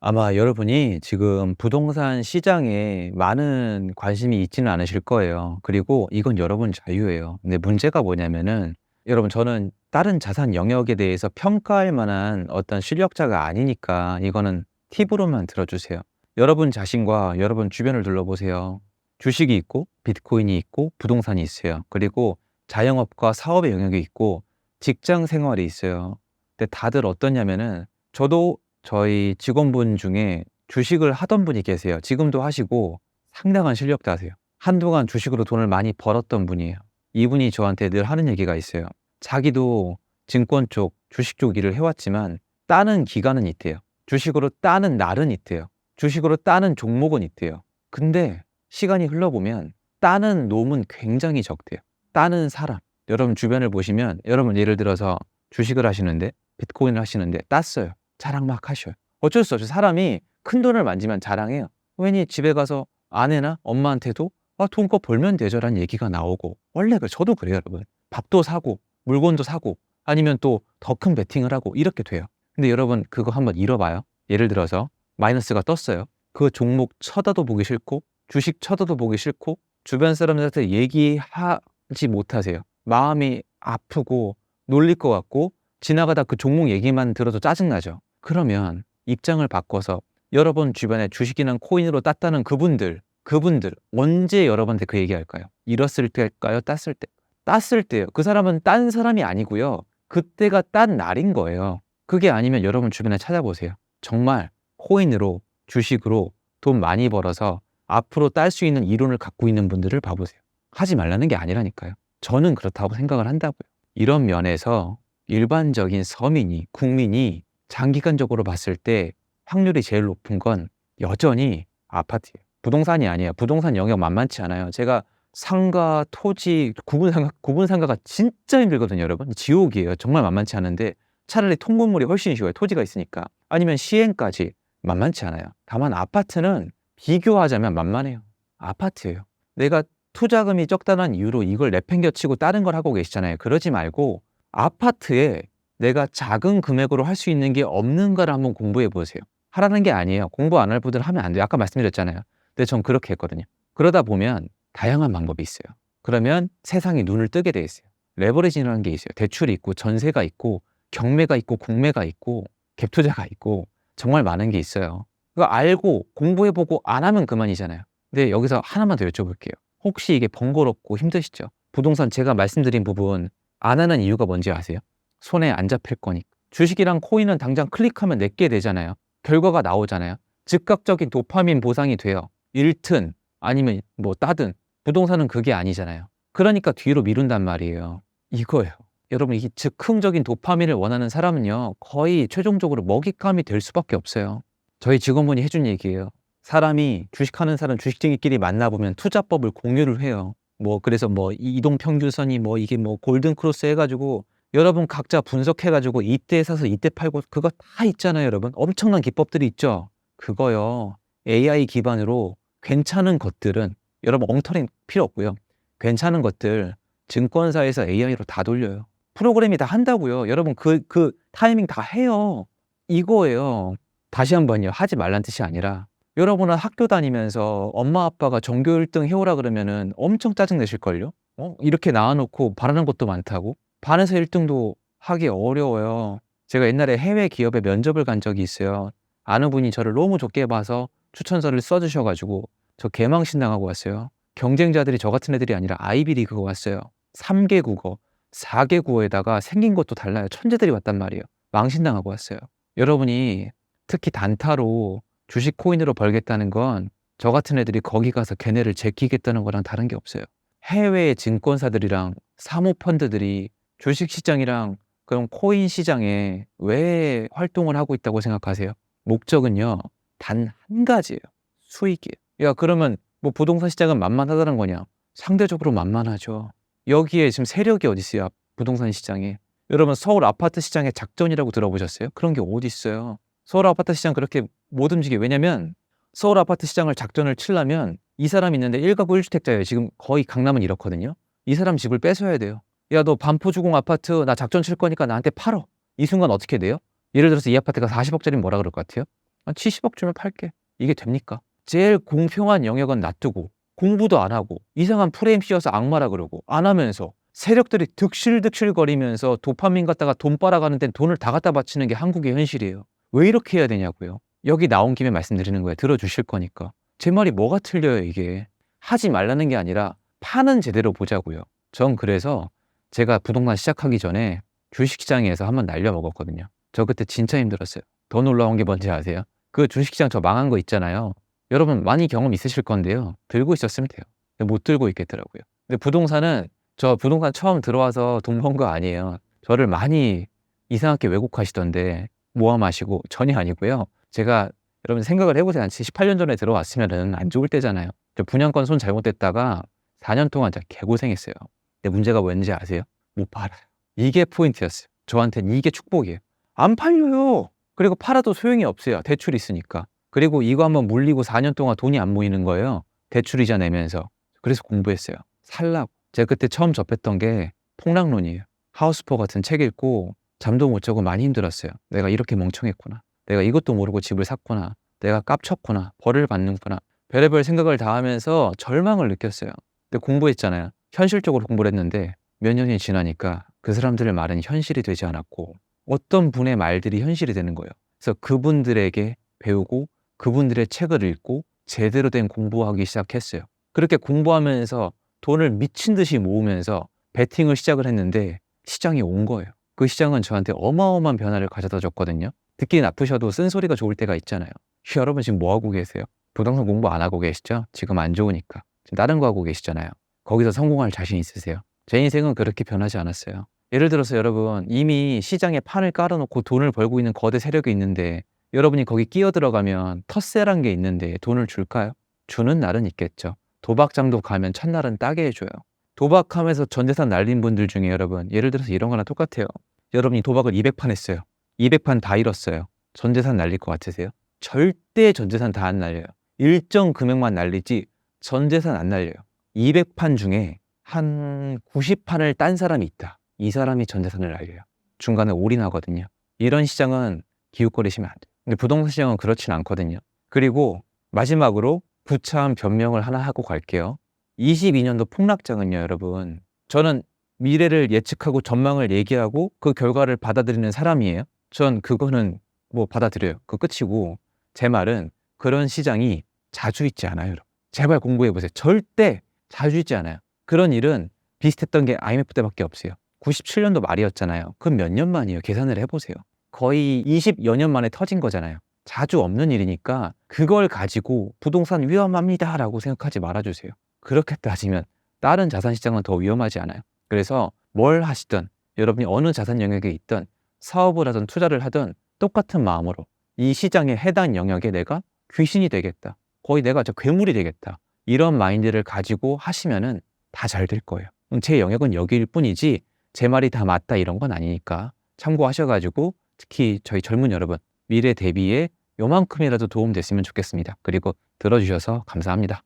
아마 여러분이 지금 부동산 시장에 많은 관심이 있지는 않으실 거예요. 그리고 이건 여러분 자유예요. 근데 문제가 뭐냐면은 여러분 저는 다른 자산 영역에 대해서 평가할 만한 어떤 실력자가 아니니까 이거는 팁으로만 들어주세요. 여러분 자신과 여러분 주변을 둘러보세요. 주식이 있고 비트코인이 있고 부동산이 있어요. 그리고 자영업과 사업의 영역이 있고 직장 생활이 있어요. 근데 다들 어떠냐면은 저도 저희 직원분 중에 주식을 하던 분이 계세요. 지금도 하시고 상당한 실력자세요. 한동안 주식으로 돈을 많이 벌었던 분이에요. 이분이 저한테 늘 하는 얘기가 있어요. 자기도 증권 쪽, 주식 쪽 일을 해왔지만 따는 기간은 있대요. 주식으로 따는 날은 있대요. 주식으로 따는 종목은 있대요. 근데 시간이 흘러보면 따는 놈은 굉장히 적대요. 따는 사람. 여러분 주변을 보시면 여러분 예를 들어서 주식을 하시는데 비트코인을 하시는데 땄어요. 자랑 막 하셔요. 어쩔 수 없죠. 사람이 큰돈을 만지면 자랑해요. 괜히 집에 가서 아내나 엄마한테도 돈껏 벌면 되죠라는 얘기가 나오고 원래 저도 그래요 여러분. 밥도 사고 물건도 사고 아니면 또 더 큰 베팅을 하고 이렇게 돼요. 근데 여러분 그거 한번 잃어봐요. 예를 들어서 마이너스가 떴어요. 그 종목 쳐다도 보기 싫고 주식 쳐다도 보기 싫고 주변 사람들한테 얘기하지 못하세요. 마음이 아프고 놀릴 것 같고 지나가다 그 종목 얘기만 들어도 짜증나죠. 그러면 입장을 바꿔서 여러분 주변에 주식이나 코인으로 땄다는 그분들 언제 여러분한테 그 얘기할까요? 잃었을 때일까요? 땄을 때? 땄을 때요. 그 사람은 딴 사람이 아니고요. 그때가 딴 날인 거예요. 그게 아니면 여러분 주변에 찾아보세요. 정말 코인으로 주식으로 돈 많이 벌어서 앞으로 딸 수 있는 이론을 갖고 있는 분들을 봐보세요. 하지 말라는 게 아니라니까요. 저는 그렇다고 생각을 한다고요. 이런 면에서 일반적인 서민이 국민이 장기간적으로 봤을 때 확률이 제일 높은 건 여전히 아파트예요. 부동산이 아니에요. 부동산 영역 만만치 않아요. 제가 상가, 토지, 구분상가가 진짜 힘들거든요, 여러분. 지옥이에요. 정말 만만치 않은데 차라리 통분물이 훨씬 쉬워요. 토지가 있으니까. 아니면 시행까지 만만치 않아요. 다만 아파트는 비교하자면 만만해요. 아파트예요. 내가 투자금이 적다는 이유로 이걸 내팽겨치고 다른 걸 하고 계시잖아요. 그러지 말고 아파트에 내가 작은 금액으로 할 수 있는 게 없는가를 한번 공부해 보세요. 하라는 게 아니에요. 공부 안 할 분들은 하면 안 돼요. 아까 말씀드렸잖아요. 근데 전 그렇게 했거든요. 그러다 보면 다양한 방법이 있어요. 그러면 세상이 눈을 뜨게 돼 있어요. 레버리지라는 게 있어요. 대출이 있고 전세가 있고 경매가 있고 공매가 있고 갭 투자가 있고 정말 많은 게 있어요. 그거 알고 공부해 보고 안 하면 그만이잖아요. 근데 여기서 하나만 더 여쭤볼게요. 혹시 이게 번거롭고 힘드시죠? 부동산 제가 말씀드린 부분 안 하는 이유가 뭔지 아세요? 손에 안 잡힐 거니까. 주식이랑 코인은 당장 클릭하면 내게 되잖아요. 결과가 나오잖아요. 즉각적인 도파민 보상이 돼요. 잃든 아니면 뭐 따든. 부동산은 그게 아니잖아요. 그러니까 뒤로 미룬단 말이에요. 이거예요. 여러분 이 즉흥적인 도파민을 원하는 사람은요 거의 최종적으로 먹잇감이 될 수밖에 없어요. 저희 직원분이 해준 얘기예요. 사람이 주식하는 사람 주식쟁이끼리 만나보면 투자법을 공유를 해요. 뭐 그래서 뭐 이동평균선이 뭐 이게 뭐 골든크로스 해가지고 여러분 각자 분석해가지고 이때 사서 이때 팔고 그거 다 있잖아요 여러분. 엄청난 기법들이 있죠. 그거요 AI 기반으로 괜찮은 것들은 여러분 엉터리 필요 없고요. 괜찮은 것들 증권사에서 AI로 다 돌려요. 프로그램이 다 한다고요. 여러분 그 타이밍 다 해요. 이거예요. 다시 한번요. 하지 말란 뜻이 아니라 여러분은 학교 다니면서 엄마 아빠가 전교 1등 해오라 그러면은 엄청 짜증내실걸요? 이렇게 낳아놓고 바라는 것도 많다고? 반에서 1등도 하기 어려워요. 제가 옛날에 해외 기업에 면접을 간 적이 있어요. 아는 분이 저를 너무 좋게 봐서 추천서를 써주셔가지고 저 개망신당하고 왔어요. 경쟁자들이 저 같은 애들이 아니라 아이비리그가 왔어요. 3개 국어, 4개 국어에다가 생긴 것도 달라요. 천재들이 왔단 말이에요. 망신당하고 왔어요. 여러분이 특히 단타로 주식 코인으로 벌겠다는 건 저 같은 애들이 거기 가서 걔네를 제끼겠다는 거랑 다른 게 없어요. 해외 증권사들이랑 사모펀드들이 주식시장이랑 그런 코인 시장에 왜 활동을 하고 있다고 생각하세요? 목적은요 단 한 가지예요. 수익이에요. 야 그러면 뭐 부동산 시장은 만만하다는 거냐? 상대적으로 만만하죠. 여기에 지금 세력이 어디 있어요? 부동산 시장에. 여러분 서울 아파트 시장의 작전이라고 들어보셨어요? 그런 게 어디 있어요? 서울 아파트 시장 그렇게 못 움직여요. 왜냐면 서울 아파트 시장을 작전을 치려면 이 사람이 있는데 1가구 1주택자예요. 지금 거의 강남은 이렇거든요. 이 사람 집을 뺏어야 돼요. 야 너 반포주공 아파트 나 작전 칠 거니까 나한테 팔어. 이 순간 어떻게 돼요? 예를 들어서 이 아파트가 40억짜리면 뭐라 그럴 것 같아요? 한 70억 주면 팔게. 이게 됩니까? 제일 공평한 영역은 놔두고 공부도 안 하고 이상한 프레임 씌워서 악마라 그러고 안 하면서 세력들이 득실득실거리면서 도파민 갖다가 돈 빨아가는 데는 돈을 다 갖다 바치는 게 한국의 현실이에요. 왜 이렇게 해야 되냐고요. 여기 나온 김에 말씀드리는 거예요. 들어주실 거니까. 제 말이 뭐가 틀려요 이게. 하지 말라는 게 아니라 파는 제대로 보자고요. 전 그래서 제가 부동산 시작하기 전에 주식시장에서 한번 날려먹었거든요. 저 그때 진짜 힘들었어요. 더 놀라운 게 뭔지 아세요? 그 주식시장 저 망한 거 있잖아요. 여러분 많이 경험 있으실 건데요. 들고 있었으면 돼요. 근데 못 들고 있겠더라고요. 근데 부동산은 저 부동산 처음 들어와서 돈 번 거 아니에요. 저를 많이 이상하게 왜곡하시던데 모함하시고 전혀 아니고요. 제가 여러분 생각을 해보세요. 한 18년 전에 들어왔으면은 안 좋을 때잖아요. 저 분양권 손 잘못됐다가 4년 동안 진짜 개고생했어요. 근데 문제가 뭔지 아세요? 못 팔아요. 이게 포인트였어요. 저한테는 이게 축복이에요. 안 팔려요. 그리고 팔아도 소용이 없어요. 대출이 있으니까. 그리고 이거 한번 물리고 4년 동안 돈이 안 모이는 거예요. 대출이자 내면서. 그래서 공부했어요. 살라고. 제가 그때 처음 접했던 게 폭락론이에요. 하우스포 같은 책 읽고 잠도 못 자고 많이 힘들었어요. 내가 이렇게 멍청했구나. 내가 이것도 모르고 집을 샀구나. 내가 깝쳤구나. 벌을 받는구나. 별의별 생각을 다 하면서 절망을 느꼈어요. 근데 공부했잖아요. 현실적으로 공부를 했는데 몇 년이 지나니까 그 사람들의 말은 현실이 되지 않았고 어떤 분의 말들이 현실이 되는 거예요. 그래서 그분들에게 배우고 그분들의 책을 읽고 제대로 된 공부하기 시작했어요. 그렇게 공부하면서 돈을 미친 듯이 모으면서 베팅을 시작을 했는데 시장이 온 거예요. 그 시장은 저한테 어마어마한 변화를 가져다 줬거든요. 듣기 나쁘셔도 쓴소리가 좋을 때가 있잖아요. 여러분 지금 뭐 하고 계세요? 부동산 공부 안 하고 계시죠? 지금 안 좋으니까. 지금 다른 거 하고 계시잖아요. 거기서 성공할 자신 있으세요? 제 인생은 그렇게 변하지 않았어요. 예를 들어서 여러분 이미 시장에 판을 깔아놓고 돈을 벌고 있는 거대 세력이 있는데 여러분이 거기 끼어 들어가면 텃세란 게 있는데 돈을 줄까요? 주는 날은 있겠죠. 도박장도 가면 첫날은 따게 해줘요. 도박하면서 전재산 날린 분들 중에 여러분 예를 들어서 이런 거랑 똑같아요. 여러분이 도박을 200판 했어요. 200판 다 잃었어요. 전재산 날릴 것 같으세요? 절대 전재산 다 안 날려요. 일정 금액만 날리지 전재산 안 날려요. 200판 중에 한 90판을 딴 사람이 있다. 이 사람이 전재산을 날려요. 중간에 올인하거든요. 이런 시장은 기웃거리시면 안 돼요. 근데 부동산 시장은 그렇진 않거든요. 그리고 마지막으로 구차한 변명을 하나 하고 갈게요. 22년도 폭락장은요, 여러분. 저는 미래를 예측하고 전망을 얘기하고 그 결과를 받아들이는 사람이에요. 전 그거는 뭐 받아들여요. 그 끝이고 제 말은 그런 시장이 자주 있지 않아요, 여러분. 제발 공부해보세요. 절대 자주 있지 않아요. 그런 일은 비슷했던 게 IMF 때밖에 없어요. 97년도 말이었잖아요. 그럼 몇 년 만이에요? 계산을 해보세요. 거의 20여 년 만에 터진 거잖아요. 자주 없는 일이니까 그걸 가지고 부동산 위험합니다 라고 생각하지 말아주세요. 그렇게 따지면 다른 자산 시장은 더 위험하지 않아요. 그래서 뭘 하시든 여러분이 어느 자산 영역에 있든 사업을 하든 투자를 하든 똑같은 마음으로 이 시장에 해당 영역에 내가 귀신이 되겠다. 거의 내가 저 괴물이 되겠다. 이런 마인드를 가지고 하시면은 다 잘 될 거예요. 제 영역은 여기일 뿐이지 제 말이 다 맞다 이런 건 아니니까 참고하셔가지고 특히 저희 젊은 여러분 미래 대비에 요만큼이라도 도움 됐으면 좋겠습니다. 그리고 들어주셔서 감사합니다.